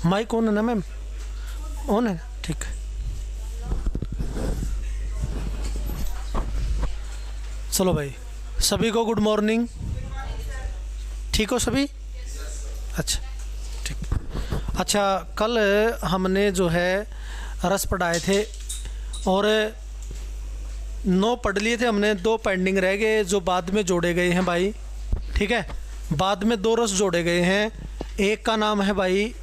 Mic on है ना ma'am? On है, ठीक है। चलो भाई, सभी को गुड मॉर्निंग। ठीक हो सभी? अच्छा, ठीक। अच्छा, कल हमने जो है रस पढ़ाए थे और 9 पढ़ लिए थे हमने, 2 पेंडिंग रह गए जो बाद में जोड़े गए हैं भाई। ठीक है, बाद में 2 रस जोड़े गए हैं। एक का नाम है भाई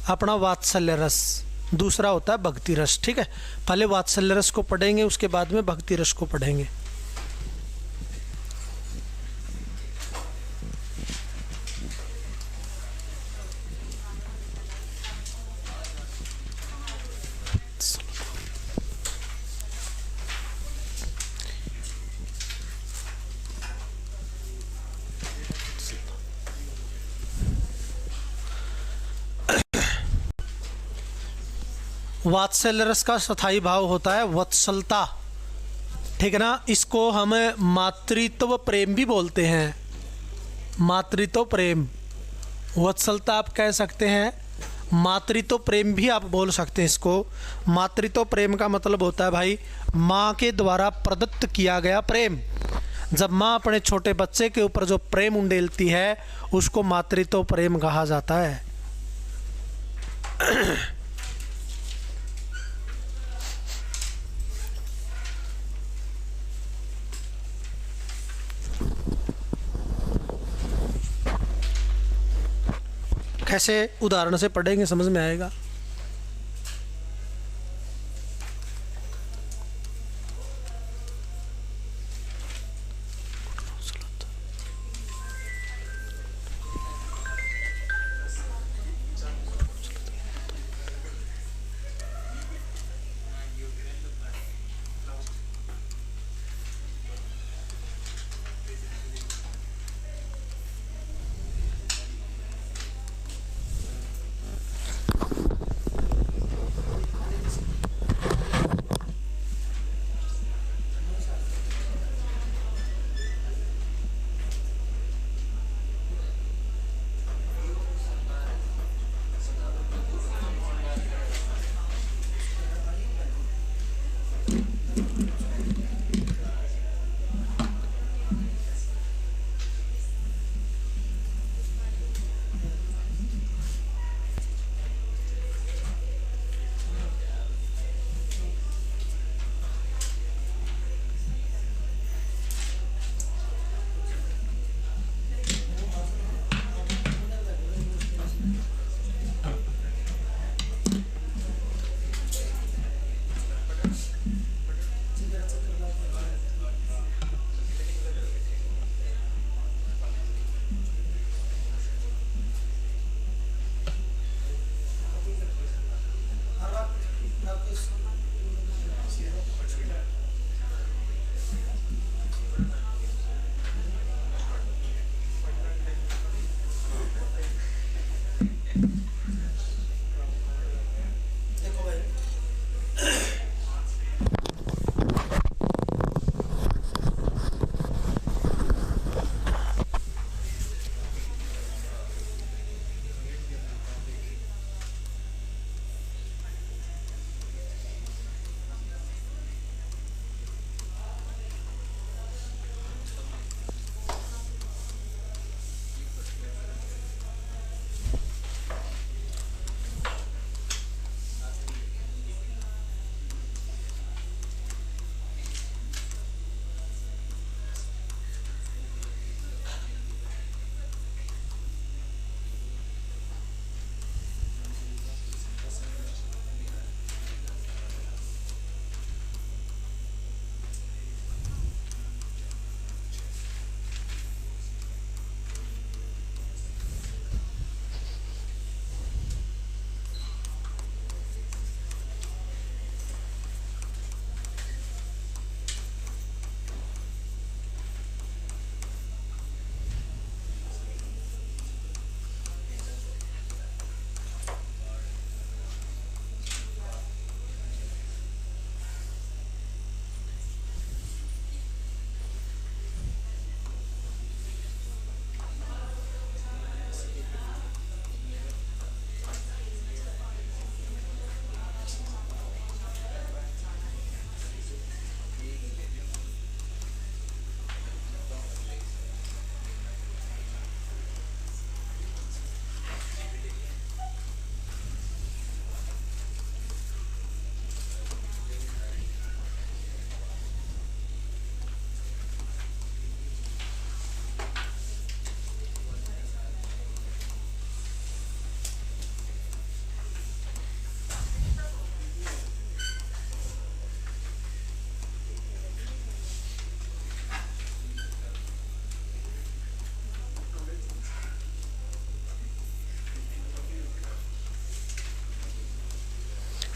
अपना वात्सल्य रस, दूसरा होता है भक्ति रस। ठीक है, पहले वात्सल्य रस को पढ़ेंगे, उसके बाद में भक्ति रस को पढ़ेंगे। वात्सल्य रस का स्थायी भाव होता है वत्सलता। ठीक है ना, इसको हम मातृत्व प्रेम भी बोलते हैं। मातृत्व प्रेम, वत्सलता आप कह सकते हैं, मातृत्व प्रेम भी आप बोल सकते हैं इसको। मातृत्व प्रेम का मतलब होता है भाई माँ के द्वारा प्रदत्त किया गया प्रेम। जब माँ अपने छोटे बच्चे के ऊपर जो प्रेम उंडेलती है उसको मातृत्व प्रेम कहा जाता है। कैसे उदाहरण से पढ़ेंगे समझ में आएगा।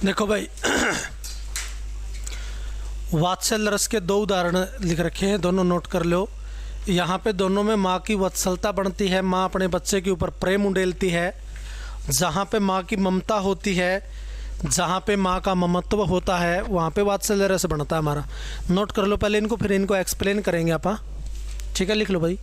देखो भाई, वात्सल्य रस के दो उदाहरण लिख रखे हैं, दोनों नोट कर लो। यहाँ पे दोनों में माँ की वत्सलता बढ़ती है, माँ अपने बच्चे के ऊपर प्रेम उंडेलती है। जहाँ पे माँ की ममता होती है, जहाँ पे माँ का ममत्व होता है, वहाँ पे वात्सल्य रस बनता है हमारा। नोट कर लो पहले इनको, फिर इनको एक्सप्लेन करेंगे आप। ठीक है, लिख लो भाई।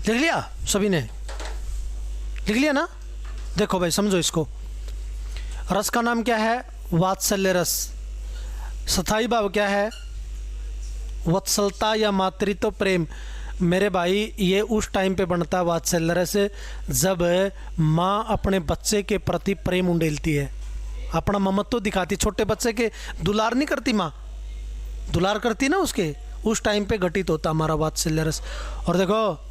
लिख लिया सभी ने? लिख लिया ना? देखो भाई समझो इसको। रस का नाम क्या है? वात्सल्य रस। स्थायी भाव क्या है? वत्सलता या मातृत्व प्रेम। मेरे भाई ये उस टाइम पे बनता है वात्सल्य रस जब माँ अपने बच्चे के प्रति प्रेम उंडेलती है, अपना ममत्व दिखाती। छोटे बच्चे के दुलार नहीं करती माँ, दुलार करती ना उसके, उस टाइम पे घटित होता हमारा वात्सल्य रस। और देखो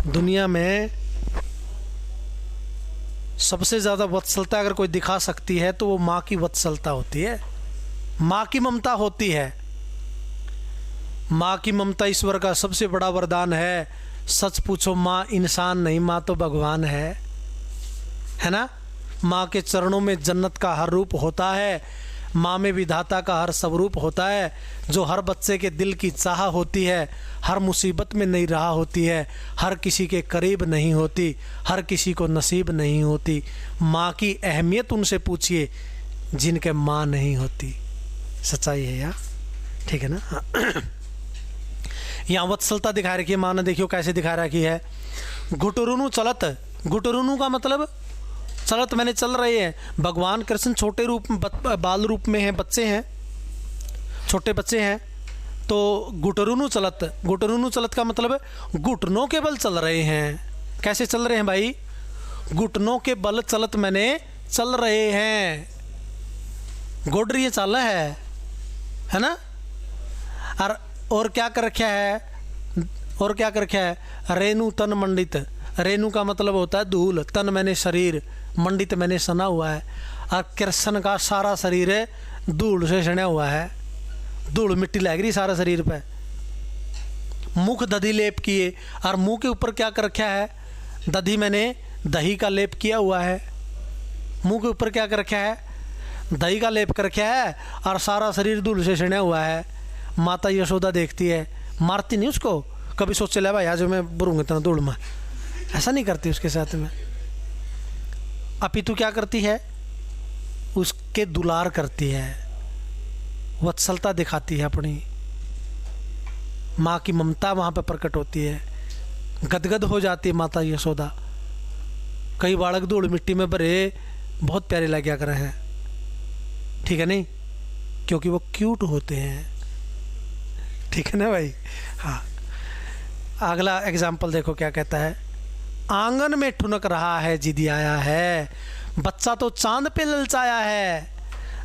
दुनिया में सबसे ज़्यादा वत्सलता अगर कोई दिखा सकती है तो वो माँ की वत्सलता होती है, माँ की ममता होती है। माँ की ममता ईश्वर का सबसे बड़ा वरदान है। सच पूछो, माँ इंसान नहीं, माँ तो भगवान है ना? माँ के चरणों में जन्नत का हर रूप होता है, माँ में विधाता का हर स्वरूप होता है, जो हर बच्चे के दिल की चाह होती है, हर मुसीबत में नहीं रहा होती है, हर किसी के करीब नहीं होती, हर किसी को नसीब नहीं होती। माँ की अहमियत उनसे पूछिए जिनके माँ नहीं होती। सच्चाई है यार, ठीक है ना? यहाँ वत्सलता दिखा रखी है माँ ने, देखियो कैसे दिखा रखी है। घुटरुनु चलत, घुटरुनु का मतलब चलत मैंने चल रहे हैं। भगवान कृष्ण छोटे रूप में, बाल रूप में हैं, बच्चे हैं, छोटे बच्चे हैं। तो घुटरुनु चलत, घुटरुनु चलत का मतलब है घुटनों के बल चल रहे हैं। कैसे चल रहे हैं भाई? घुटनों के बल चलत मैंने चल रहे हैं। गोडरी चाल है ना? और क्या कर रखा है? और क्या कर रखा है? रेणु तन मंडित। रेणु का मतलब होता है धूल, तन मैंने शरीर, मंडित मैंने सना हुआ है। और कृष्ण का सारा शरीर धूल से सना हुआ है, धूल मिट्टी लग रही सारा शरीर पे। मुख दधी लेप किए, और मुंह के ऊपर क्या कर रखा है? दधी मैंने दही का लेप किया हुआ है। मुंह के ऊपर क्या कर रखा है? दही का लेप कर रखा है, और सारा शरीर धूल से सना हुआ है। माता यशोदा देखती है, मारती नहीं उसको, कभी सोच ले भाई आज मैं बुरूंगा इतना धूल में, ऐसा नहीं करती उसके साथ में। अपितु क्या करती है? उसके दुलार करती है, वत्सलता दिखाती है अपनी। माँ की ममता वहाँ पर प्रकट होती है, गदगद हो जाती है माता यशोदा। कई बालक धूल मिट्टी में भरे बहुत प्यारे लग कर रहे हैं, ठीक है नहीं? क्योंकि वो क्यूट होते हैं, ठीक है ना भाई? हाँ, अगला एग्जाम्पल देखो क्या कहता है। आंगन में ठुनक रहा है जिदी आया है, बच्चा तो चांद पे ललचाया है,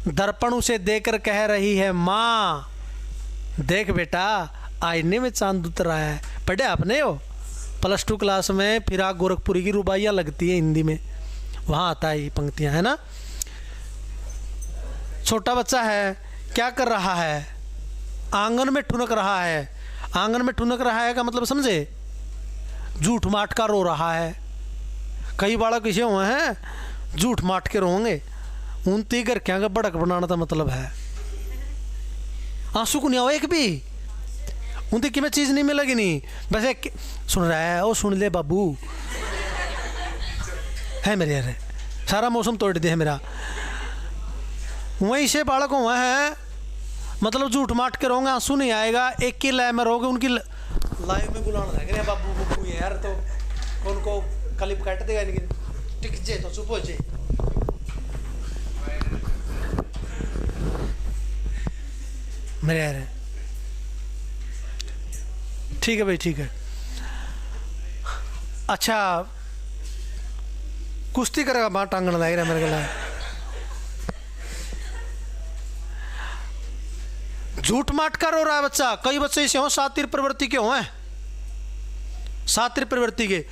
दर्पण उसे देकर कह रही है माँ देख बेटा आईने में चांद उतर आया है। पढ़े आपने हो +2 क्लास में? फिराक गोरखपुरी की रुबाइयाँ लगती है हिंदी में, वहाँ आता है ये पंक्तियाँ, है ना? छोटा बच्चा है, क्या कर रहा है? आंगन में ठुनक रहा है। आंगन में ठुनक रहा है का मतलब समझे? झूठ माट का रो रहा है। कई बालक ऐसे हुए हैं झूठ माट के रोंगे, उनती घर क्या का बड़क बनाना था मतलब है। आंसू को नहीं आओ एक भी, उनती कि मैं चीज़ नहीं मिलेगी नहीं। वैसे सुन रहा है, ओ सुन ले बाबू, है मेरे यार, सारा मौसम तोड़ दिया है मेरा। वहीं से बालक हुआ है, मतलब झूठ माट के रोगे, आंसू नहीं आएगा, एक की लय में रोगे, उनकी लाइव में बुलाना लग रहे बाबू बब्बू यार, तो उनको क्लिप काट देगा, लेकिन टिक जे तो चुप हो जे। मेरे यार ठीक है भाई, ठीक है। अच्छा कुश्ती करेगा, माँ टांगन लग रहा है मेरे गला। झूठ माट कर रो रहा है बच्चा। कई बच्चे ऐसे हों सातिर प्रवृत्ति के हों, सातिर प्रवृत्ति के,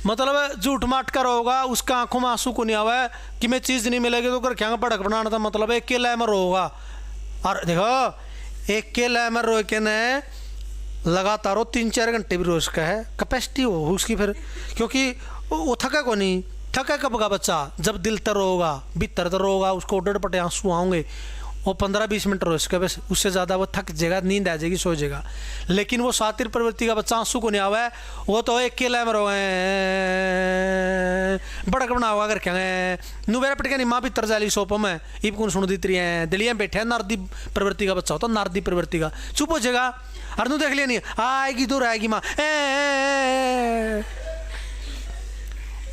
मतलब झूठ माट कर होगा, उसका आंखों में आंसू को नहीं आवा है कि मैं चीज़ नहीं मिलेगी तो कर क्या भड़क बनाना था, मतलब एक के लैमर होगा। और देखो एक के लैमर रो के ने लगातार 3-4 घंटे भी रोज का है कैपेसिटी हो उसकी फिर, क्योंकि वो थका को नहीं, थका कब का बच्चा जब दिल तर होगा, भीतर तर होगा, उसको डड़पटे आंसू आएंगे, वो 15-20 मिनट रोज का, बस उससे ज़्यादा वो थक जाएगा, नींद आ जाएगी, सो जाएगा। लेकिन वो सातिर प्रवृत्ति का बच्चा आंसू को नहीं आवा है, वो तो एक के लैमर हो गए बड़क बना होगा अगर क्या नू मेरा पटके नहीं माँ भी तर जाली सोप में इब कौन सुन दी तरी है दिलिया बैठे है, नारदी प्रवृत्ति का बच्चा होता, नारदी प्रवृत्ति का चुप हो जाएगा। अरे तू देख लिया नहीं आएगी दूर आएगी माँ,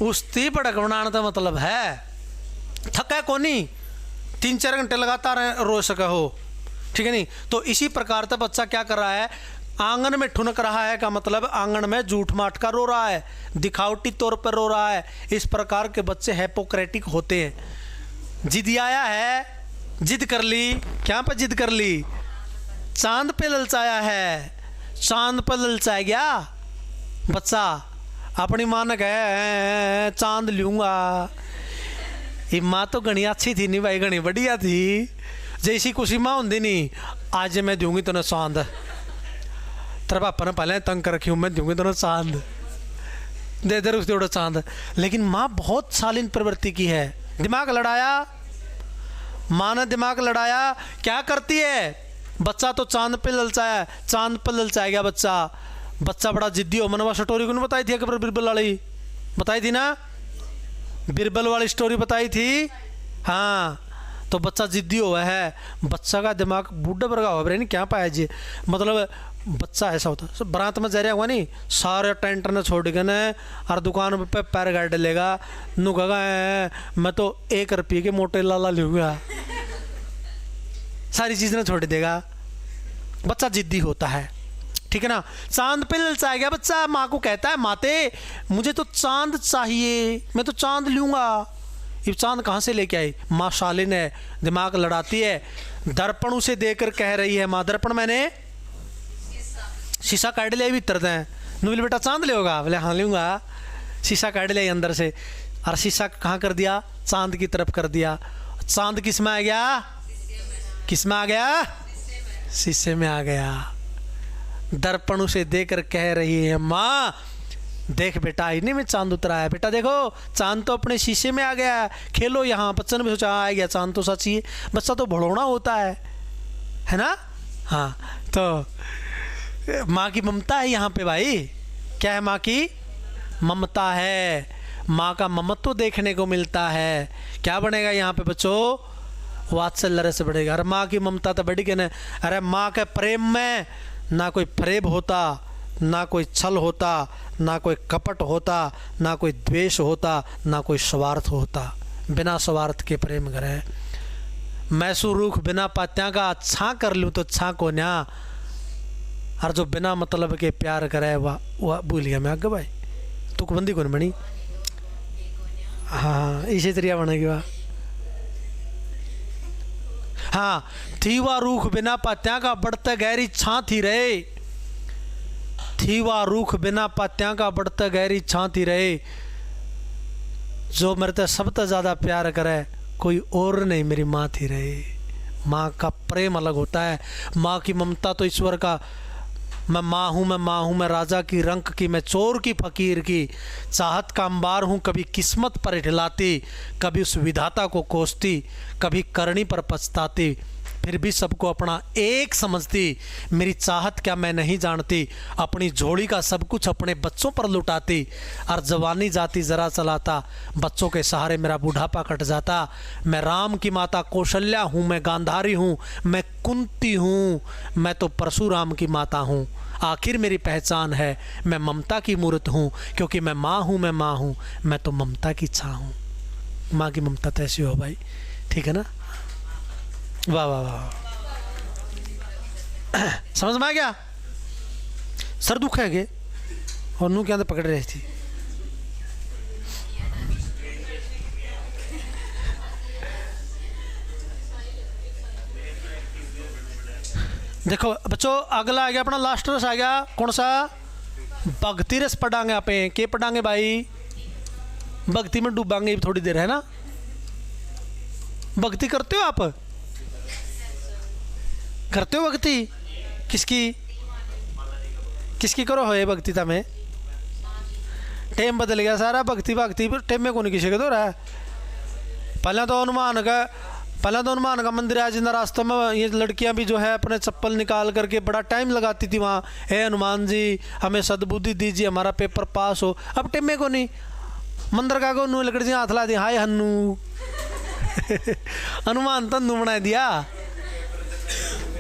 उसती बड़क बनाने का मतलब है थका कोनी 3-4 घंटे लगातार रो सका हो, ठीक है नहीं। तो इसी प्रकार से बच्चा क्या कर रहा है, आंगन में ठुनक रहा है का मतलब आंगन में झूठ माट का रो रहा है, दिखावटी तौर पर रो रहा है। इस प्रकार के बच्चे हिपोक्रेटिक होते हैं। जिद आया है, जिद कर ली, क्या पर जिद कर ली, चांद पे ललचाया है, चांद पर ललचाया गया बच्चा, अपनी मां ने कहे चांद लूंगा। ये माँ तो घनी अच्छी थी नहीं भाई, घनी बढ़िया थी, जैसी खुशी माँ होंगी नहीं, आज मैं दूंगी तो चांद, तेरे पापा ने पहले तंग कर रखी हूँ, मैं दूंगी तो चांद दे दे उस थोड़ा चांद। लेकिन माँ बहुत शालीन प्रवृत्ति की है, दिमाग लड़ाया, माँ ने दिमाग लड़ाया, क्या करती है, बच्चा तो चांद पे ललचाया, चांद पे ललचाया गया बच्चा। बच्चा बड़ा जिद्दी हो, मैंने स्टोरी को नहीं बताई थी अकबर बिरबल वाली, बताई थी ना, बिरबल वाली स्टोरी बताई थी, हाँ। तो बच्चा जिद्दी हुआ है, बच्चा का दिमाग बूढ़ा वर्गा हो रहा है, नहीं क्या पाया जी, मतलब बच्चा ऐसा होता है। बारात में जा रहा हुआ नहीं, सारे टेंट ने छोड़ के न और दुकान पे पैर गाड़ लेगा, नू कहेगा मैं तो 1 रुपये के मोटे लाला लूँगा, सारी चीज़ें छोड़ देगा। बच्चा जिद्दी होता है, ठीक है ना। चांद पे ललचाया गया बच्चा, माँ को कहता है माते मुझे तो चांद चाहिए, मैं तो चांद लूँगा। ये चांद कहाँ से लेके आई, माँ शालीन है, दिमाग लड़ाती है, दर्पण उसे देकर कह रही है, माँ दर्पण मैंने शीशा काट लिया भीतर दें, नु बोले बेटा चांद ले होगा, बोले हाँ लूँगा। शीशा काट लिया अंदर से, और शीशा कहाँ कर दिया, चांद की तरफ कर दिया। चांद किस में आ गया, किस में आ गया, शीशे में आ गया। दर्पण उसे देकर कह रही है माँ देख बेटा इन्हीं में चांद उतरा है, बेटा देखो चांद तो अपने शीशे में आ गया, खेलो यहाँ। बच्चन ने भी सोचा आ गया चांद तो सच ही, बच्चा तो भड़ोना होता है ना। हाँ तो माँ की ममता है यहाँ पे भाई, क्या है, माँ की ममता है, माँ का ममत्व तो देखने को मिलता है। क्या बनेगा यहाँ पे बच्चों, वात्सल्य रस बढ़ेगा। अरे माँ की ममता तो बढ़ी के न, अरे माँ के प्रेम में ना कोई फरेब होता, ना कोई छल होता, ना कोई कपट होता, ना कोई द्वेष होता, ना कोई स्वार्थ होता। बिना स्वार्थ के प्रेम करे, मैसू रूख बिना पात्या का अच्छा कर लूँ तो अच्छा को न्या, और जो बिना मतलब के प्यार करे वह भूल गया मैं आगे भाई, तुकबंदी कौन बनी, हाँ इसी तरीका बनेगी वाह। हाँ थीवा रूख बिना पत्या का बढ़ते गहरी छां थी रहे, थीवा रूख बिना पत्या का बढ़ते गहरी छां थी रहे। जो मेरे से सबसे ज़्यादा प्यार करे कोई और नहीं, मेरी माँ थी रहे। माँ का प्रेम अलग होता है, माँ की ममता तो ईश्वर का, मैं माँ हूँ, मैं माँ हूँ, मैं राजा की रंक की, मैं चोर की फकीर की, चाहत का अंबार हूँ, कभी किस्मत पर हिलाती, कभी उस विधाता को कोसती, कभी करनी पर पछताती, फिर भी सबको अपना एक समझती। मेरी चाहत क्या मैं नहीं जानती, अपनी झोली का सब कुछ अपने बच्चों पर लुटाती, और जवानी जाती ज़रा चलाता, बच्चों के सहारे मेरा बुढ़ापा कट जाता। मैं राम की माता कौशल्या हूँ, मैं गांधारी हूँ, मैं कुंती हूँ, मैं तो परशुराम की माता हूँ। आखिर मेरी पहचान है, मैं ममता की मूर्त हूँ, क्योंकि मैं माँ हूँ, मैं माँ हूँ, मैं तो ममता की छाँ हूँ। माँ की ममता तो ऐसी हो भाई, ठीक है ना। वाह वाह वाह, समझ में आ गया। सर दुख है गे और नू क्या पकड़ रही थी, देखो बच्चों, अगला आ गया अपना लास्ट रस आ गया, कौन सा? भक्ति रस पढ़ांगे आप। के पढ़ांगे भाई? भक्ति में डूबांगे थोड़ी देर, है ना? भक्ति करते हो आप? करते हो भक्ति? किसकी किसकी करो हो ये भक्ति? तमें टेम बदल गया सारा, भक्ति भक्ति पर टेम में कौन किसी के दो रहा है। पहले तो हनुमान का मंदिर है जिंदा, रास्तों में ये लड़कियां भी जो है अपने चप्पल निकाल करके बड़ा टाइम लगाती थी वहाँ, हे हनुमान जी हमें सद्बुद्धि दीजिए, हमारा पेपर पास हो। अब टेम में को नहीं, मंदिर का को नू लकड़ी से हाथ ला दी, हाय हन्नू हनुमान तंदू बना दिया।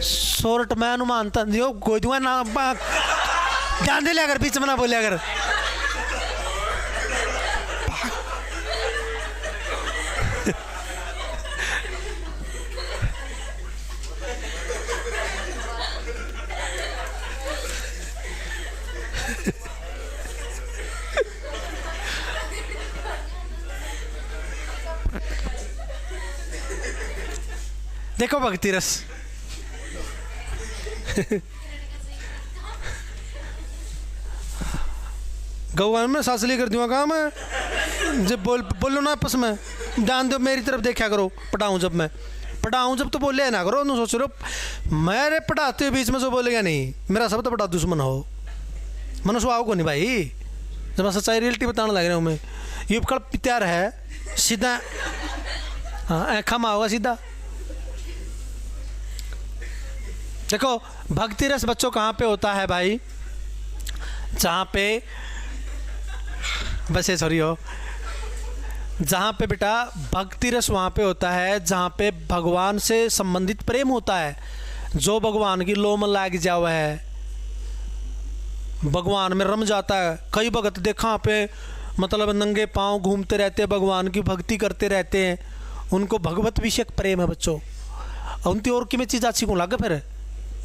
शोर्ट में हनुमान तंदू कोई दूंगा ना, ध्यान दे लिया अगर बीच में ना बोले अगर। देखो भक्ति रस गौवान में सासली कर दूंगा काम है जब बोलो ना आपस में, ध्यान दो मेरी तरफ देखा करो। पढ़ाऊँ जब तो बोले ना करो, न सोच लो मेरे पढ़ाते बीच में जो बोलेगा नहीं, मेरा सब तो बड़ा दुश्मन हो। मनुष्य आओ को नहीं भाई, जब मैं सच्चाई रियलिटी बताने लग रहा हूँ मैं। ये उपकड़ प्यार है सीधा, हाँ खमा होगा सीधा। देखो भक्ति रस बच्चों कहाँ पे होता है भाई? जहाँ पे बस ये सॉरी हो, जहाँ पे बेटा भक्ति रस वहाँ पे होता है जहाँ पे भगवान से संबंधित प्रेम होता है, जो भगवान की लो में लाग जावा है, भगवान में रम जाता है। कई भगत देखा पे मतलब नंगे पांव घूमते रहते हैं, भगवान की भक्ति करते रहते हैं, उनको भगवत विषयक प्रेम है बच्चों। उनकी और की में चीज़ अच्छी को लगे फिर,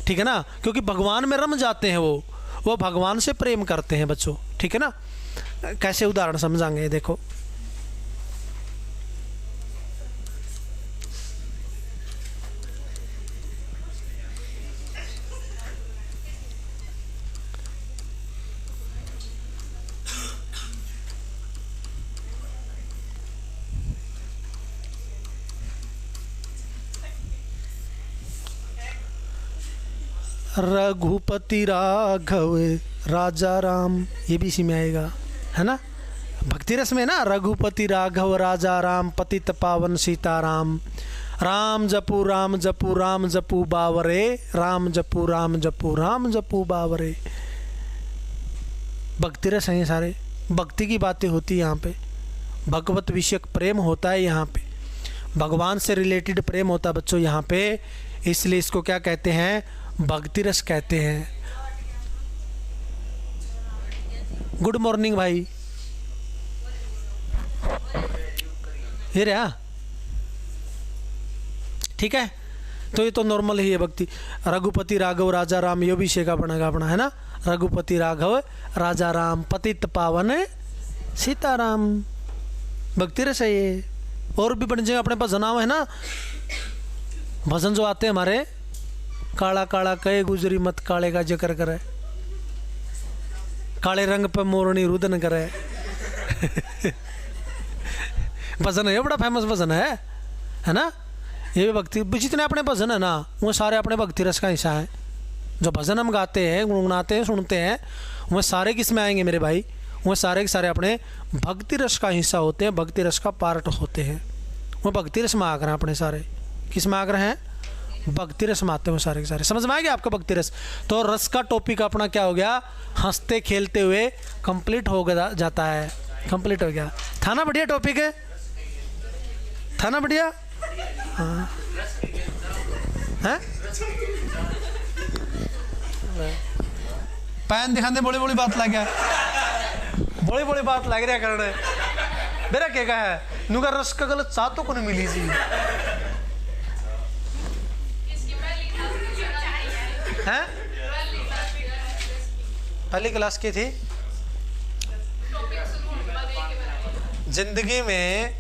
ठीक है ना, क्योंकि भगवान में रम जाते हैं, वो भगवान से प्रेम करते हैं बच्चों, ठीक है ना। कैसे उदाहरण समझाएंगे देखो। रघुपति राघव राजा राम, ये भी इसी में आएगा, है ना। भक्ति रस में ना, रघुपति राघव राजा राम पतित पावन सीताराम, राम जपू राम जपू राम जपू बावरे, राम जपू राम जपू राम जपू बावरे। भक्ति रस है ये सारे, भक्ति की बातें होती है यहाँ पे, भगवत विषयक प्रेम होता है यहाँ पे, भगवान से रिलेटेड प्रेम होता है बच्चों यहाँ पे, इसलिए इसको क्या कहते हैं? भक्ति रस कहते हैं। गुड मॉर्निंग भाई, ये रहा, ठीक है। तो ये तो नॉर्मल ही है भक्ति। रघुपति राघव राजा राम, ये भी शेखा बनेगा अपना, है ना। रघुपति राघव राजा राम पतित पावन सीताराम, भक्ति रस है ये। और भी बन जाएगा अपने पास जनाव, है ना, भजन जो आते हैं हमारे, काला काला कहे गुजरी मत काले का जिक्र करे, काले रंग पे मोरनी रुदन करे भजन है, बड़ा फेमस भजन है ना। ये भी भक्ति, जितने अपने भजन है ना वो सारे अपने भक्ति रस का हिस्सा है। जो भजन हम गाते हैं, गुनगुनाते हैं, सुनते हैं, वो सारे किस में आएंगे मेरे भाई? वो सारे के सारे अपने भक्ति रस का हिस्सा होते हैं, भक्ति रस का पार्ट होते हैं। वो भक्ति रस में आ रहे हैं अपने सारे, किस में आ रहे हैं? भक्ति रस में आते हैं सारे के सारे। समझ में आ गया आपका भक्ति रस? तो रस का टॉपिक अपना क्या हो गया? हंसते खेलते हुए कंप्लीट हो गया, जाता है, कंप्लीट हो गया। था ना बढ़िया टॉपिक है? था ना बढ़िया? हाँ हैं? पैन दिखाते बड़ी बड़ी बात लग गया, बड़ी बड़ी बात लग रहा करने मेरा क्या है नुका रस का गलत चाह तो को नहीं मिली जी हैं? पहली क्लास की थी जिंदगी में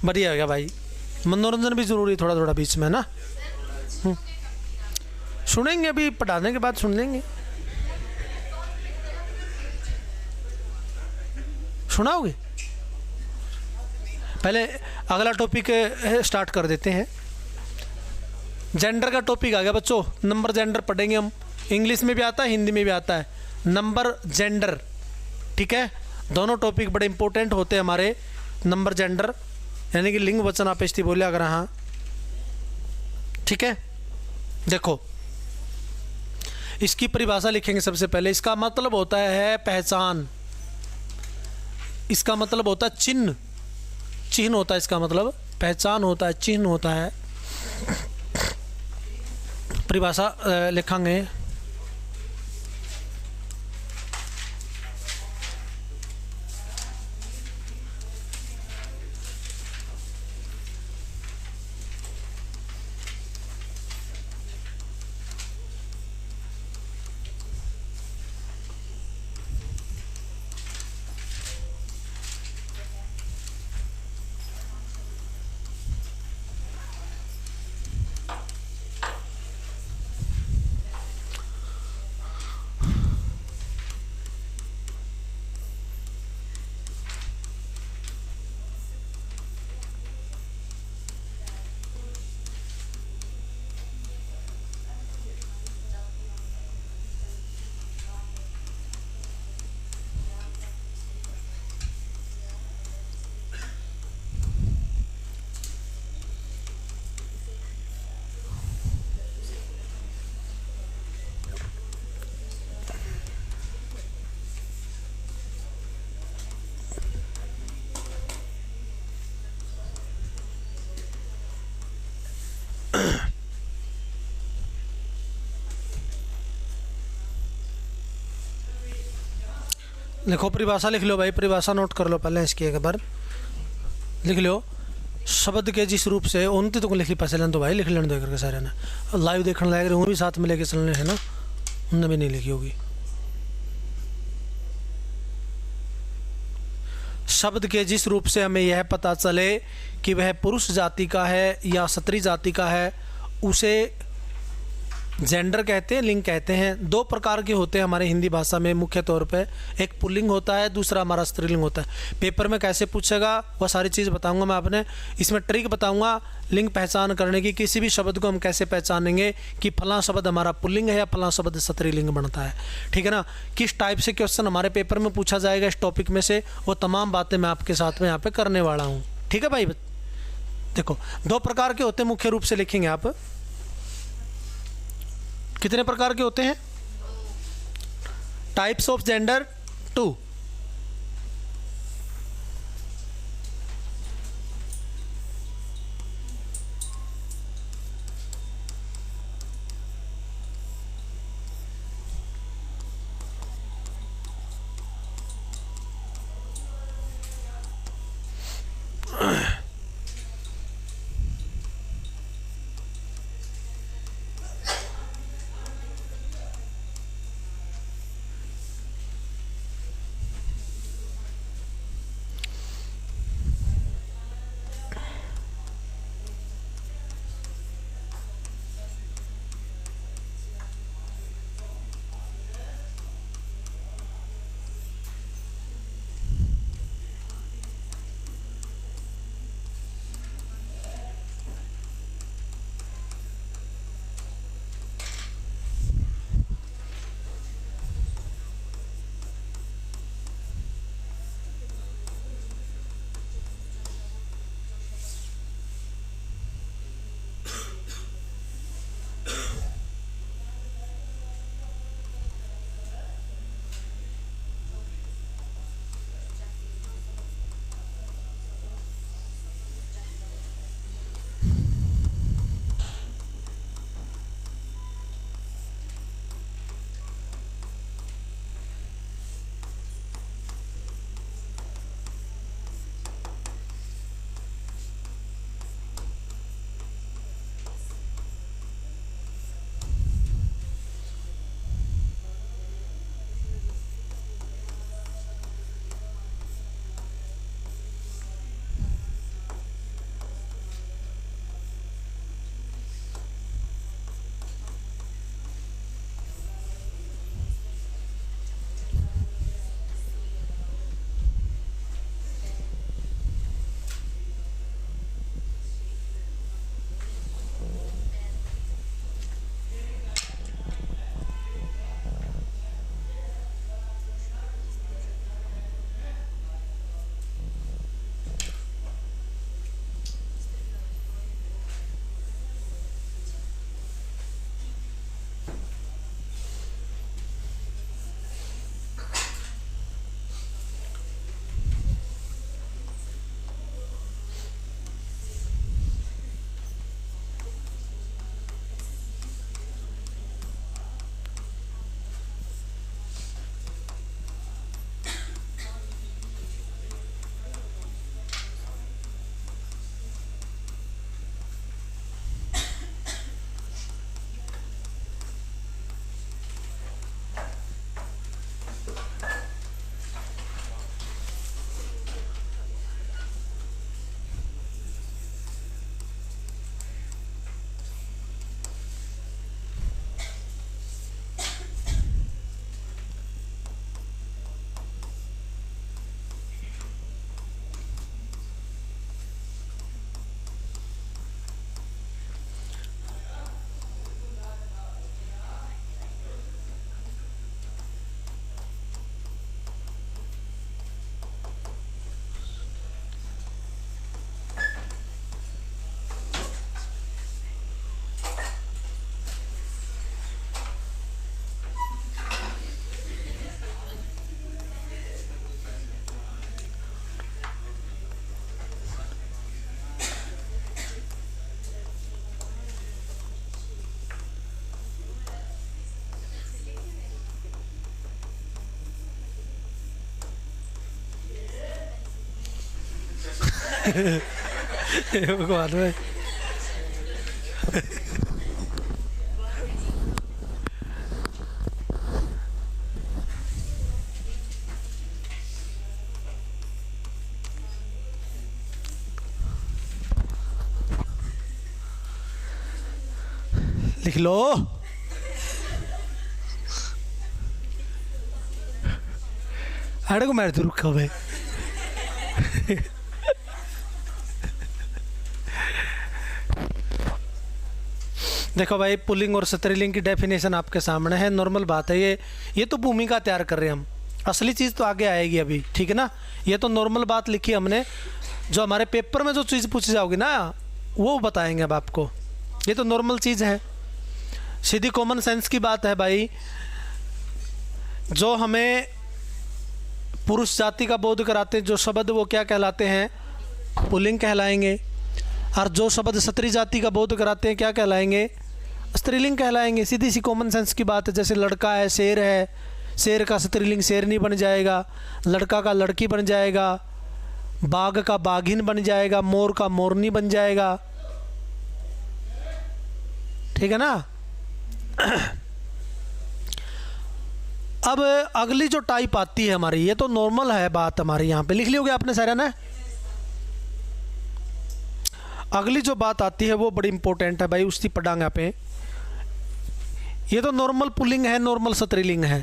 बढ़िया हो गया भाई, मनोरंजन भी ज़रूरी थोड़ा थोड़ा बीच में ना। सुनेंगे अभी पढ़ाने के बाद, सुन लेंगे। सुनाओगे? पहले अगला टॉपिक स्टार्ट कर देते हैं। जेंडर का टॉपिक आ गया बच्चों, नंबर जेंडर पढ़ेंगे हम। इंग्लिश में भी आता है, हिंदी में भी आता है, नंबर जेंडर। ठीक है, दोनों टॉपिक बड़े इंपॉर्टेंट होते हैं हमारे। नंबर जेंडर यानी कि लिंग वचन आपेष्टि बोले अगर, हाँ ठीक है। देखो इसकी परिभाषा लिखेंगे सबसे पहले। इसका मतलब होता है पहचान, इसका मतलब होता है चिन्ह, चिन्ह होता है इसका मतलब, पहचान होता है, चिन्ह होता है। परिभाषा लिखेंगे। लिखो परिभाषा, लिख लो भाई, परिभाषा नोट कर लो पहले इसकी एक बार लिख लो। शब्द के जिस रूप से उनती तो लिखी पैसे लेने दो भाई, लिख लेने दो करके सारे ना। लाइव देखने लग रहे वो भी साथ में लेके चलने है ना, उनने भी नहीं लिखी होगी। शब्द के जिस रूप से हमें यह पता चले कि वह पुरुष जाति का है या स्त्री जाति का है, उसे जेंडर कहते हैं, लिंग कहते हैं। दो प्रकार के होते हैं हमारे हिंदी भाषा में मुख्य तौर पे, एक पुल्लिंग होता है, दूसरा हमारा स्त्रीलिंग होता है। पेपर में कैसे पूछेगा वह सारी चीज़ बताऊंगा मैं आपने। इसमें ट्रिक बताऊंगा लिंग पहचान करने की। किसी भी शब्द को हम कैसे पहचानेंगे कि फलां शब्द हमारा पुल्लिंग है या फलां शब्द स्त्रीलिंग बनता है, ठीक है ना। किस टाइप से क्वेश्चन हमारे पेपर में पूछा जाएगा इस टॉपिक में से, वो तमाम बातें मैं आपके साथ में यहाँ पे करने वाला हूँ, ठीक है भाई। देखो दो प्रकार के होते हैं मुख्य रूप से, लिखेंगे आप। कितने प्रकार के होते हैं? Types of gender 2। हे भगवान भाई। लिख लो। अरे को मैं तो रुका भाई। देखो भाई, पुल्लिंग और स्त्रीलिंग की डेफिनेशन आपके सामने है। नॉर्मल बात है ये तो भूमिका तैयार कर रहे हैं हम, असली चीज़ तो आगे आएगी अभी, ठीक है ना। ये तो नॉर्मल बात लिखी हमने, जो हमारे पेपर में जो चीज़ पूछी जाओगी ना वो बताएंगे अब आपको। ये तो नॉर्मल चीज़ है, सीधी कॉमन सेंस की बात है भाई। जो हमें पुरुष जाति का बोध कराते हैं जो शब्द, वो क्या कहलाते हैं? पुल्लिंग कहलाएंगे। और जो शब्द स्त्री जाति का बोध कराते हैं क्या कहलाएंगे? स्त्रीलिंग कहलाएंगे। सीधी सी कॉमन सेंस की बात है। जैसे लड़का है, शेर है, शेर का स्त्रीलिंग शेरनी बन जाएगा, लड़का का लड़की बन जाएगा, बाघ का बाघिन बन जाएगा, मोर का मोरनी बन जाएगा, ठीक है ना। अब अगली जो टाइप आती है हमारी, ये तो नॉर्मल है बात हमारी, यहाँ पे लिख ली होगी आपने सारा ना। अगली जो बात आती है वो बड़ी इंपॉर्टेंट है भाई, उसकी पढ़ांगे पे। ये तो नॉर्मल पुल्लिंग है, नॉर्मल स्त्रीलिंग है।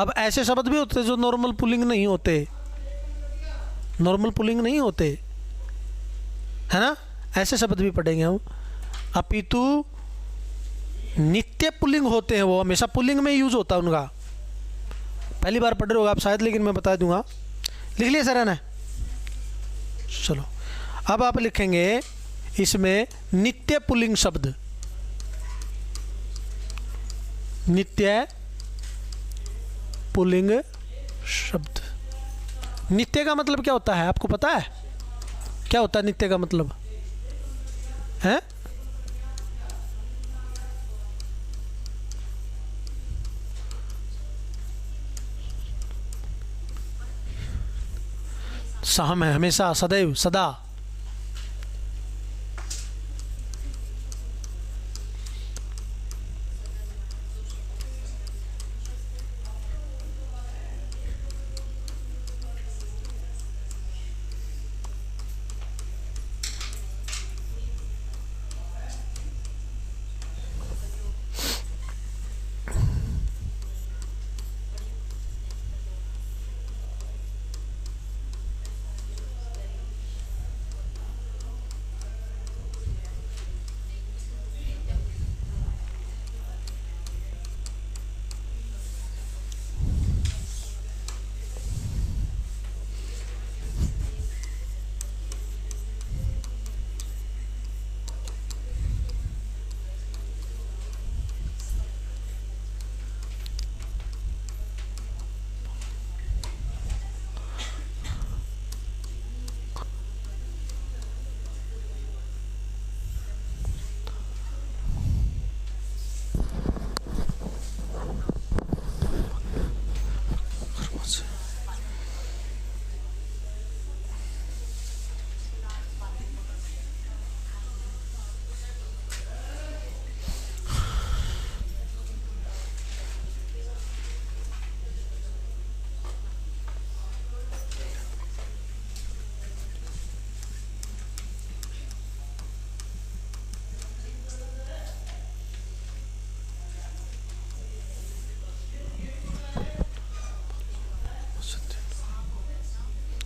अब ऐसे शब्द भी होते हैं जो नॉर्मल पुल्लिंग नहीं होते, नॉर्मल पुल्लिंग नहीं होते, है ना। ऐसे शब्द भी पढ़ेंगे हम। अपितु नित्य पुल्लिंग होते हैं, वो हमेशा पुल्लिंग में यूज होता है उनका। पहली बार पढ़ रहे हो आप शायद, लेकिन मैं बता दूंगा। लिख लिया सर ने? चलो अब आप लिखेंगे इसमें नित्य पुल्लिंग शब्द। नित्य पुल्लिंग शब्द। नित्य का मतलब क्या होता है आपको पता है? क्या होता है नित्य का मतलब है? सहम है, हमेशा, सदैव, सदा।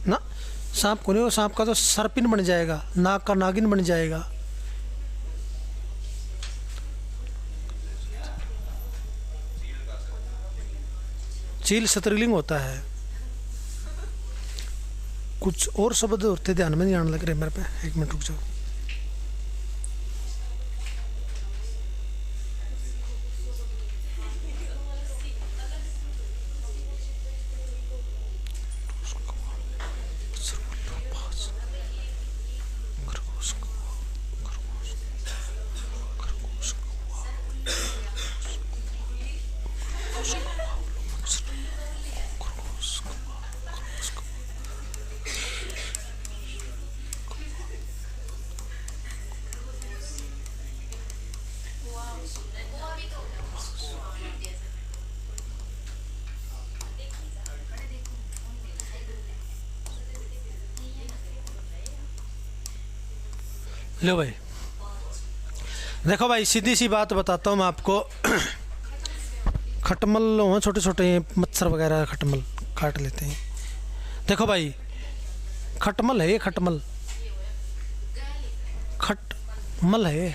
ना सांप को नहीं, वो सांप का तो सर्पिन बन जाएगा, नाग का नागिन बन जाएगा। चील स्त्रीलिंग होता है। कुछ और शब्द होते ध्यान में नहीं आने लग रहे मेरे पे, एक मिनट रुक जाओ। लो भाई, देखो भाई सीधी सी बात बताता हूँ मैं आपको। खटमल हो छोटे छोटे मच्छर वगैरह, खटमल काट लेते हैं। देखो भाई खटमल है ये, खटमल खटमल है।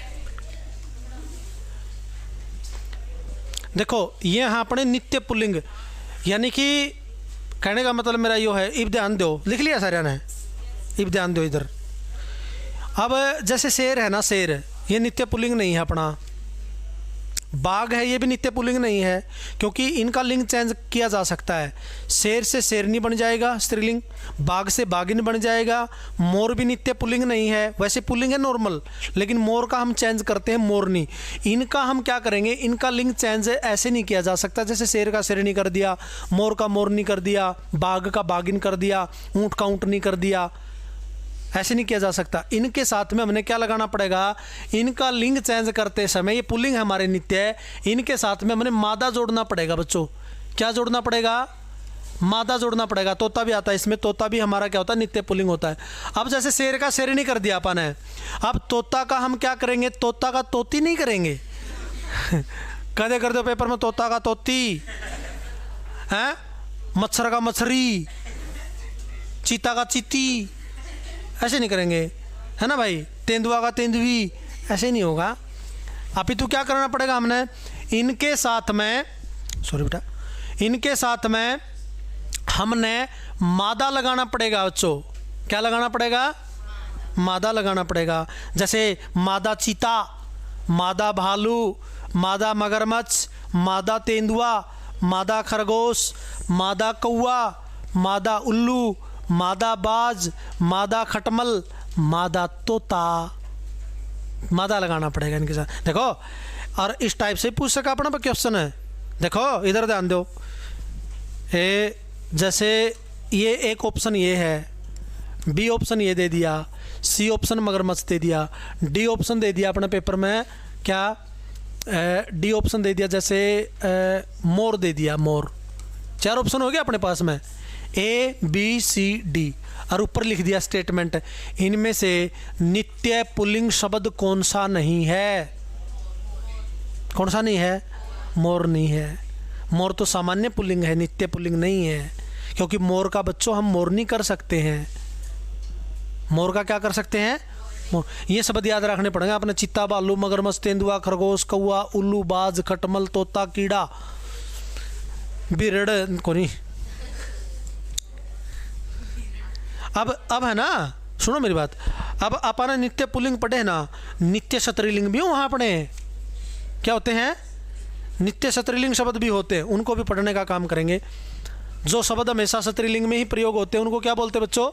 देखो ये यहाँ अपने नित्य पुल्लिंग, यानी कि कहने का मतलब मेरा यो है, इब ध्यान दो, लिख लिया सारे ने, इब ध्यान दो इधर। अब जैसे शेर है ना, शेर ये नित्य पुल्लिंग नहीं है अपना। बाघ है ये भी नित्य पुल्लिंग नहीं है, क्योंकि इनका लिंग चेंज किया जा सकता है। शेर से शेरनी बन जाएगा स्त्रीलिंग, बाघ से बाघिन बन जाएगा। मोर भी नित्य पुल्लिंग नहीं है, वैसे पुल्लिंग है नॉर्मल, लेकिन मोर का हम चेंज करते हैं मोरनी। इनका हम क्या करेंगे, इनका लिंग चेंज ऐसे नहीं किया जा सकता, जैसे शेर का शेरनी कर दिया, मोर का मोरनी कर दिया, बाघ का बाघिन कर दिया, ऊँट का ऊँटनी कर दिया, ऐसे नहीं किया जा सकता। इनके साथ में हमने क्या लगाना पड़ेगा, इनका लिंग चेंज करते समय, ये पुल्लिंग हमारे नित्य है, इनके साथ में हमने मादा जोड़ना पड़ेगा बच्चों। क्या जोड़ना पड़ेगा, मादा जोड़ना पड़ेगा। तोता भी आता है इसमें, तोता भी हमारा क्या होता है, नित्य पुल्लिंग होता है। अब जैसे शेर का शेरनी कर दिया अपन है, अब तोता का हम क्या करेंगे, तोता का तोती नहीं करेंगे। कदे कर दो पेपर में, तोता का तोती है, मच्छर का मच्छरी, चीता का चीती, ऐसे नहीं करेंगे, है ना भाई। तेंदुआ का तेंदुई, ऐसे नहीं होगा। अभी तो क्या करना पड़ेगा हमने, इनके साथ में, सॉरी बेटा, इनके साथ में हमने मादा लगाना पड़ेगा बच्चों। क्या लगाना पड़ेगा, मादा लगाना पड़ेगा। जैसे मादा चीता, मादा भालू, मादा मगरमच्छ, मादा तेंदुआ, मादा खरगोश, मादा कौआ, मादा उल्लू, मादा बाज, मादा खटमल, मादा तोता, मादा लगाना पड़ेगा इनके साथ। देखो, और इस टाइप से पूछ सका अपना क्वेश्चन है। देखो इधर ध्यान दो, जैसे ये एक ऑप्शन ये है, बी ऑप्शन ये दे दिया, सी ऑप्शन मगरमच्छ दे दिया, डी ऑप्शन दे दिया अपने पेपर में, क्या डी ऑप्शन दे दिया, जैसे मोर दे दिया, मोर। 4 ऑप्शन हो गया अपने पास में, ए बी सी डी, और ऊपर लिख दिया स्टेटमेंट। इनमें से नित्य पुल्लिंग शब्द कौन सा नहीं है, कौन सा नहीं है, मोर नहीं है। मोर तो सामान्य पुल्लिंग है, नित्य पुल्लिंग नहीं है, क्योंकि मोर का बच्चों हम मोरनी कर सकते हैं। मोर का क्या कर सकते हैं, मोर। ये शब्द याद रखने पड़ेंगे अपने, चित्ता, भालू, मगरमच्छ, तेंदुआ, खरगोश, कौआ, उल्लू, बाज, खटमल, तोता, कीड़ा, बिरड़ को नहीं। अब है ना, सुनो मेरी बात, अब अपन नित्य पुल्लिंग पढ़े ना, नित्य स्त्रीलिंग भी वहाँ अपने क्या होते हैं, नित्य स्त्रीलिंग शब्द भी होते हैं, उनको भी पढ़ने का काम करेंगे। जो शब्द हमेशा स्त्रीलिंग में ही प्रयोग होते हैं उनको क्या बोलते हैं बच्चों,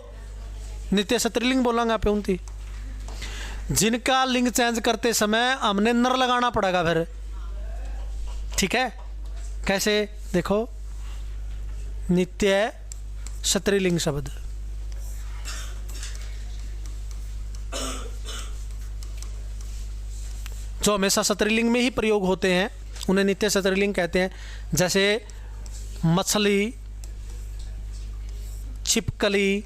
नित्य स्त्रीलिंग बोलेंगे आप उनकी। जिनका लिंग चेंज करते समय हमने नर लगाना पड़ेगा फिर, ठीक है। कैसे, देखो, नित्य स्त्रीलिंग शब्द, जो हमेशा स्त्रीलिंग में ही प्रयोग होते हैं उन्हें नित्य स्त्रीलिंग कहते हैं। जैसे मछली, छिपकली,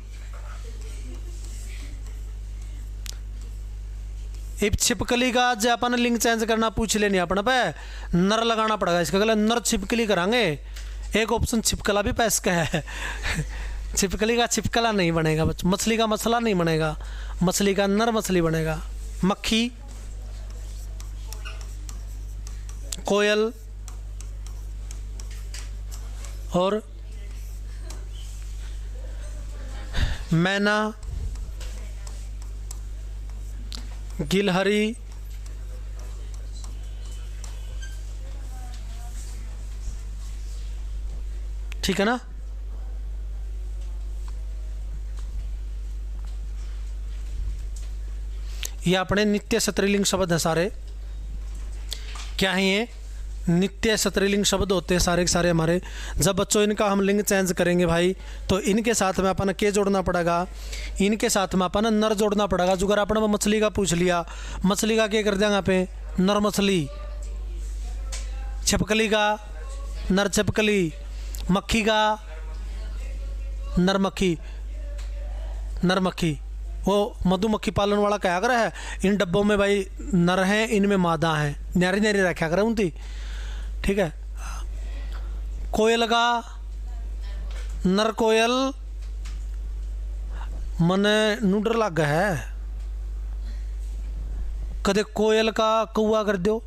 इब छिपकली का जो अपन लिंग चेंज करना पूछ लेनी अपन पे, नर लगाना पड़ेगा इसका, गलत नर छिपकली करांगे। एक ऑप्शन छिपकला भी पैस का है। छिपकली का छिपकला नहीं बनेगा बच्चों, मछली का मछला नहीं बनेगा, मछली का नर मछली बनेगा। मक्खी, कोयल और मैना, गिलहरी, ठीक है ना। ये अपने नित्य स्त्रीलिंग शब्द है सारे। क्या है ये, नित्य स्त्रीलिंग शब्द होते हैं सारे के सारे हमारे। जब बच्चों इनका हम लिंग चेंज करेंगे भाई, तो इनके साथ में अपन के जोड़ना पड़ेगा, इनके साथ में अपन नर जोड़ना पड़ेगा। जो अगर अपन मछली का पूछ लिया, मछली का क्या कर देंगे यहाँ पे, नर मछली। छिपकली का नर छिपकली, मक्खी का नर मक्खी, नर मक्खी, वो मधुमक्खी पालन वाला क्या कर है, इन डब्बों में भाई नर हैं, इनमें मादा हैं, न्यारी न्यारी रखा कर उनकी, ठीक है। कोयल का नर कोयल मने नूडर लग है, कदे कोयल का कौआ कर दो,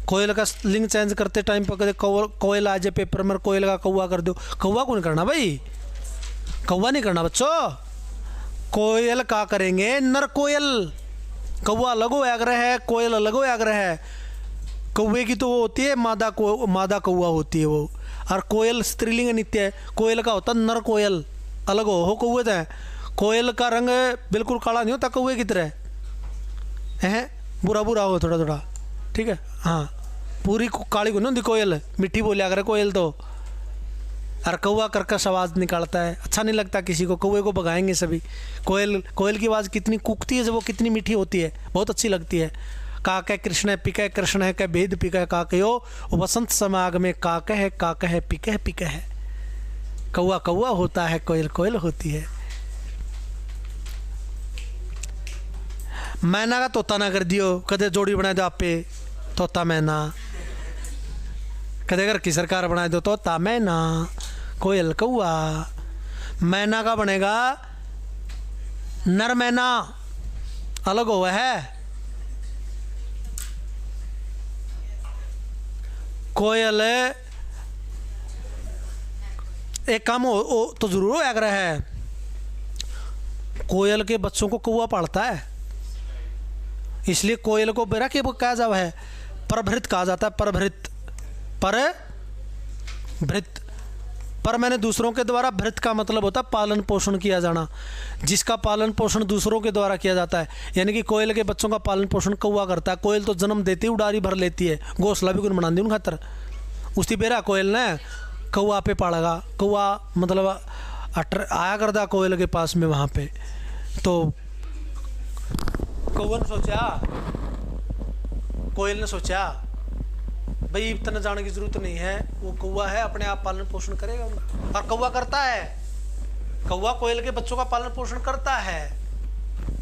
कोयल का लिंग चेंज करते टाइम पर कदे कोयल आ जाए पेपर में, कोयल का कौआ कर दो। कौआ कौन करना भाई, कौआ नहीं करना बच्चों, कोयल का करेंगे नर कोयल। कौआ अलग हो आग्रह है, कोयल अलग हो आग्रह है। कौवे की तो वो होती है मादा कौआ होती है वो, और कोयल स्त्रीलिंग नित्य है। कोयल का होता नर कोयल, अलग हो कौवे तो। कोयल का रंग बिल्कुल काला नहीं होता कौवे की तरह है, बुरा बुरा हो थोड़ा थोड़ा, ठीक है। हाँ, पूरी काली को नहीं होती कोयल, मीठी बोलिया करे कोयल तो। और कौआ कर्कश आवाज़ निकालता है, अच्छा नहीं लगता किसी को, कौवे को भगाएंगे सभी। कोयल की आवाज़ कितनी कूकती है, जब वो कितनी मीठी होती है, बहुत अच्छी लगती है। काक है कृष्ण है पिक है कृष्ण है कह भेद पिक है काकयो, वसंत समाग में काक है पिक है। कौआ कौआ होता है, कोयल कोयल होती है। मैना का तोता ना कर दियो, कदे जोड़ी बना दो आपे तोता मैना, कदे घर की सरकार बना दो तोता मैना, कोयल कौआ। मैना का बनेगा नर मैना, अलग हुआ है। कोयल एक काम हो तो जरूर हो आग्रह है, कोयल के बच्चों को कौआ पालता है, इसलिए कोयल को बेरा के कहा जावा है, परभृत कहा जाता है। परभृत परभृत पर मैंने दूसरों के द्वारा भृत का मतलब होता है पालन पोषण किया जाना, जिसका पालन पोषण दूसरों के द्वारा किया जाता है। यानी कि कोयल के बच्चों का पालन पोषण कौआ करता है। कोयल तो जन्म देती उड़ारी भर लेती है, घोंसला भी कुछ बना दी उन खातर, उसकी बेरा कोयल ने कौआ पे पालेगा। कौआ मतलब आया करता कोयल के पास में वहाँ पे, तो कौआ ने सोचा, कोयल ने सोचा भाई इतना जाने की जरूरत नहीं है, वो कौआ है अपने आप पालन पोषण करेगा उनका। और कौआ करता है, कौआ कोयल के बच्चों का पालन पोषण करता है।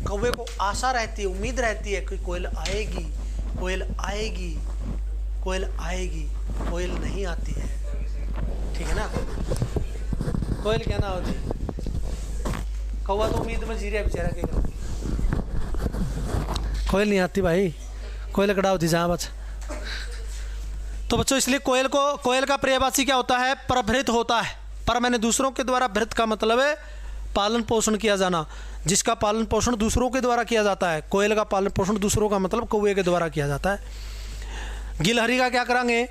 कौवे को आशा रहती है, उम्मीद रहती है कि कोयल आएगी, कोयल आएगी, कोयल आएगी, कोयल नहीं आती है, ठीक है ना। कोयल क्या ना होती, कौआ तो उम्मीद में जी रहा है बेचारा, क्या करती, कोयल नहीं आती भाई, कोयल कड़ा होती जहाँ बच। तो बच्चों इसलिए कोयल का पर्यायवाची क्या होता है, परभृत होता है। पर मैंने दूसरों के द्वारा भृत का मतलब है पालन पोषण किया जाना, जिसका पालन पोषण दूसरों के द्वारा किया जाता है। कोयल का पालन पोषण दूसरों का मतलब कौवे के द्वारा किया जाता है। गिलहरी का क्या करेंगे,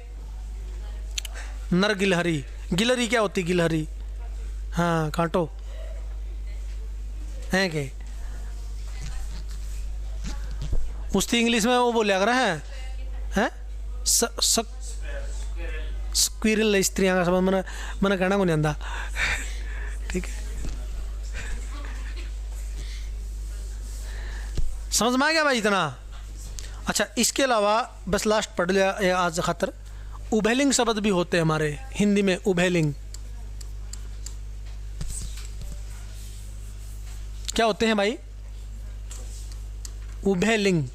नर गिलहरी। गिलहरी क्या होती, गिलहरी हाँ कांटो है के, उसकी इंग्लिश में वो बोलिया कर हैं स्क्विरल, स्त्रियां का शब्द मैंने कहना को नहीं आंदा, ठीक है। समझ में आ गया भाई इतना। अच्छा, इसके अलावा बस लास्ट पढ़ लिया आज खातर, उभयलिंग शब्द भी होते हैं हमारे हिंदी में। उभयलिंग क्या होते हैं भाई, उभयलिंग।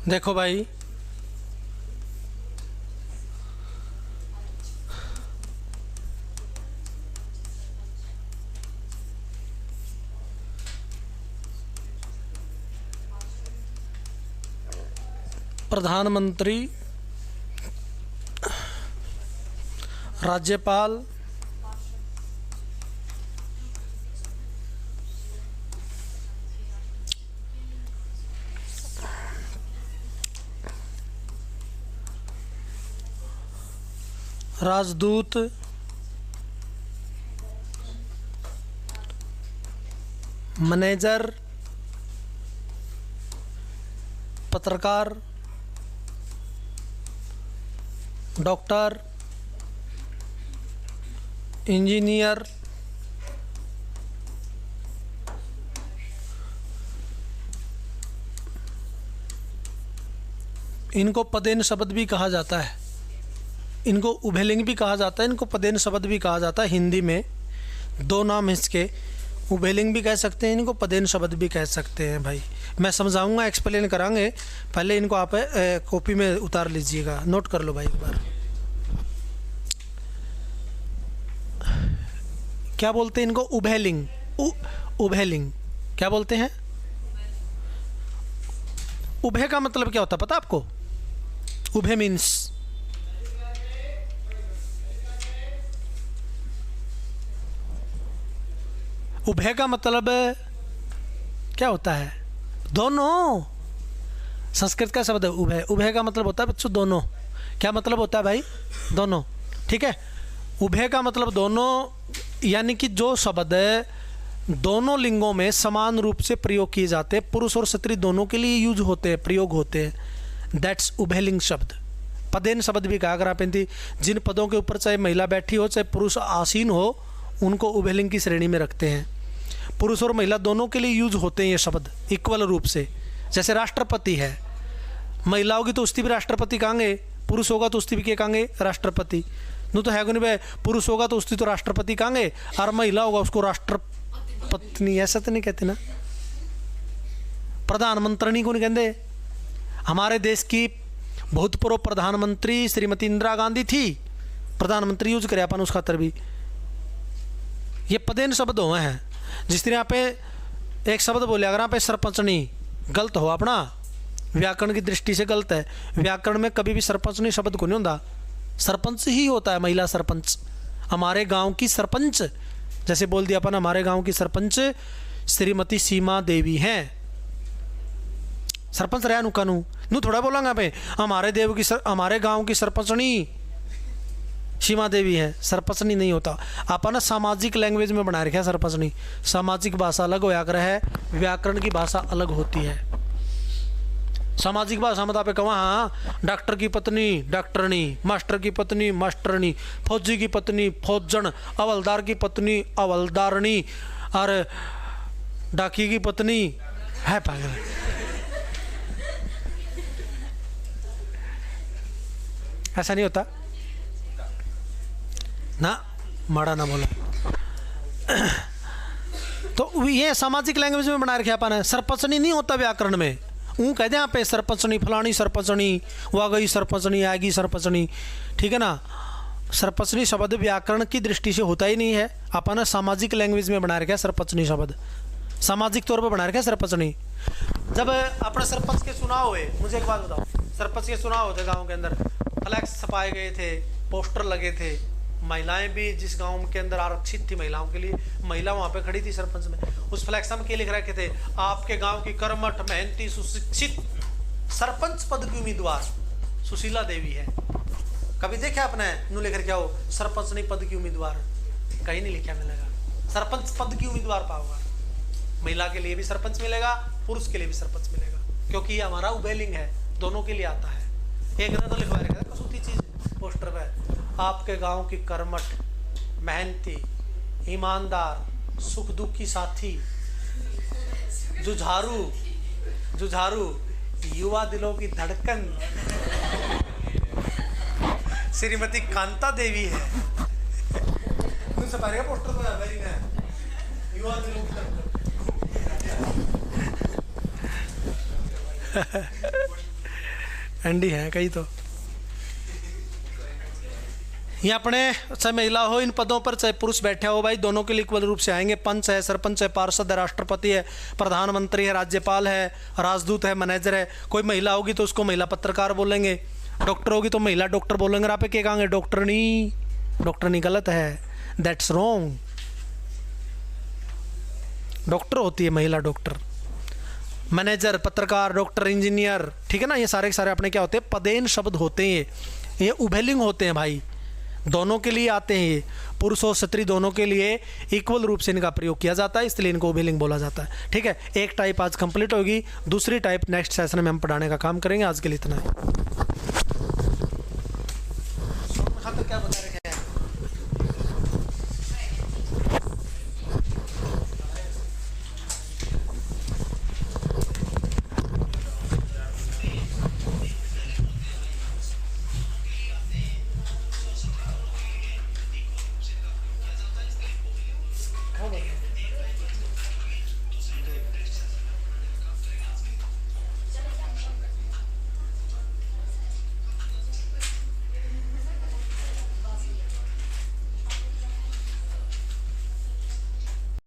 देखो भाई, प्रधानमंत्री, राज्यपाल, राजदूत, मैनेजर, पत्रकार, डॉक्टर, इंजीनियर, इनको पदेन शब्द भी कहा जाता है, इनको उभयलिंग भी कहा जाता है, इनको पदेन शब्द भी कहा जाता है। हिंदी में दो नाम इसके, उभयलिंग भी कह सकते हैं, इनको पदेन शब्द भी कह सकते हैं। भाई मैं समझाऊंगा, एक्सप्लेन करांगे, पहले इनको आप कॉपी में उतार लीजिएगा, नोट कर लो भाई एक बार। क्या बोलते हैं इनको? उभयलिंग। उभयलिंग क्या बोलते हैं? उभय का मतलब क्या होता है पता आपको? उभय मीन्स उभय का मतलब क्या होता है? दोनों। संस्कृत का शब्द है उभय। उभय का मतलब होता है बच्चों दोनों। क्या मतलब होता है भाई? दोनों। ठीक है, उभय का मतलब दोनों, यानी कि जो शब्द दोनों लिंगों में समान रूप से प्रयोग किए जाते हैं, पुरुष और स्त्री दोनों के लिए यूज होते हैं, प्रयोग होते हैं, दैट्स उभयलिंग शब्द। पदेन शब्द भी कहा। अगर आप जिन पदों के ऊपर चाहे महिला बैठी हो चाहे पुरुष आसीन हो, उनको उभयलिंग की श्रेणी में रखते हैं। पुरुष और महिला दोनों के लिए यूज होते हैं ये शब्द इक्वल रूप से। जैसे राष्ट्रपति है, महिला होगी तो उसकी भी राष्ट्रपति कहेंगे, पुरुष होगा तो उसकी भी क्या कहेंगे? राष्ट्रपति। नहीं तो है नहीं भाई, पुरुष होगा तो उसकी तो राष्ट्रपति कहेंगे, और महिला होगा उसको राष्ट्रपत्नी। ऐसा तो नहीं कहते ना। प्रधानमंत्री को नहीं कहते। हमारे देश की भूतपूर्व प्रधानमंत्री श्रीमती इंदिरा गांधी थी, प्रधानमंत्री यूज करे अपन उस खातर भी। ये पदेन शब्द हुए हैं। जिस तरह यहाँ पे एक शब्द बोले, अगर यहाँ पे सरपंचनी, गलत हो अपना, व्याकरण की दृष्टि से गलत है। व्याकरण में कभी भी सरपंचनी शब्द को नहीं होता, सरपंच ही होता है, महिला सरपंच। हमारे गांव की सरपंच, जैसे बोल दिया अपन, हमारे गांव की सरपंच श्रीमती सीमा देवी हैं। सरपंच रहा नु कानू नू थोड़ा बोलांगा पे, हमारे गांव की सरपंचनी सीमा देवी है, सरपंचनी नहीं होता। अपन सामाजिक लैंग्वेज में बना रखा है सरपंचनी। सामाजिक भाषा अलग होया कर है, व्याकरण की भाषा अलग होती है। सामाजिक भाषा में आप कहा, हाँ, डॉक्टर की पत्नी डॉक्टरनी, मास्टर की पत्नी मास्टरनी, फौजी की पत्नी फौजन, हवलदार की पत्नी हवलदारनी, और डाकी की पत्नी है पागल। ऐसा नहीं होता ना, माड़ा ना बोला। तो ये सामाजिक लैंग्वेज में बना रखे अपन है। सरपंचनी नहीं होता व्याकरण में। कहते हैं यहाँ पे सरपंचनी, फलानी सरपंचनी, वह गई सरपंचनी, आएगी सरपंचनी। ठीक है ना। सरपंचनी शब्द व्याकरण की दृष्टि से होता ही नहीं है। अपन सामाजिक लैंग्वेज में बना रखा है सरपंचनी शब्द, सामाजिक तौर पर बना रखा है सरपंचनी। जब अपने सरपंच के चुनाव हुए, मुझे एक बात बताओ, सरपंच के चुनाव होते गाँव के अंदर, फ्लैक्स छपाए गए थे, पोस्टर लगे थे, महिलाएं भी, जिस गांव के अंदर आरक्षित थी महिलाओं के लिए, महिला वहां पे खड़ी थी सरपंच में। उस फ्लैक्स में क्या लिख रखे थे? आपके गांव की कर्मठ, मेहनती, सुशिक्षित सरपंच पद की उम्मीदवार सुशीला देवी है। कभी देखा आपने नू लेकर क्या हो सरपंच नहीं पद की उम्मीदवार? कहीं नहीं लिखा मिलेगा। सरपंच पद की उम्मीदवार पाओगा। महिला के लिए भी सरपंच मिलेगा, पुरुष के लिए भी सरपंच मिलेगा, क्योंकि ये हमारा उभयलिंग है, दोनों के लिए आता है। एक तो लिखवा रखा था कसूती चीज पोस्टर पे, आपके गांव की कर्मठ, मेहनती, ईमानदार, सुख दुख की साथी, जुझारू, युवा दिलों की धड़कन श्रीमती कांता देवी है। पोस्टर पर युवा दिलों की धड़कन। एंडी हैं कई तो। ये अपने चाहे महिला हो इन पदों पर, चाहे पुरुष बैठे हो भाई, दोनों के लिए इक्वल रूप से आएंगे। पंच है, सरपंच है, पार्षद है, राष्ट्रपति है, प्रधानमंत्री है, राज्यपाल है, राजदूत है, मैनेजर है। कोई महिला होगी तो उसको महिला पत्रकार बोलेंगे, डॉक्टर होगी तो महिला डॉक्टर बोलेंगे। आप क्या कहेंगे? डॉक्टरनी। डॉक्टरनी गलत है, दैट्स रॉन्ग। डॉक्टर होती है महिला डॉक्टर, मैनेजर, पत्रकार, डॉक्टर, इंजीनियर, ठीक है ना। ये सारे के सारे अपने क्या होते हैं? पदेन शब्द होते हैं, ये उभयलिंग होते हैं भाई, दोनों के लिए आते हैं। ये पुरुष और स्त्री दोनों के लिए इक्वल रूप से इनका प्रयोग किया जाता है, इसलिए इनको उभयलिंग बोला जाता है। ठीक है, एक टाइप आज कंप्लीट होगी, दूसरी टाइप नेक्स्ट सेशन में हम पढ़ाने का काम करेंगे। आज के लिए इतना है।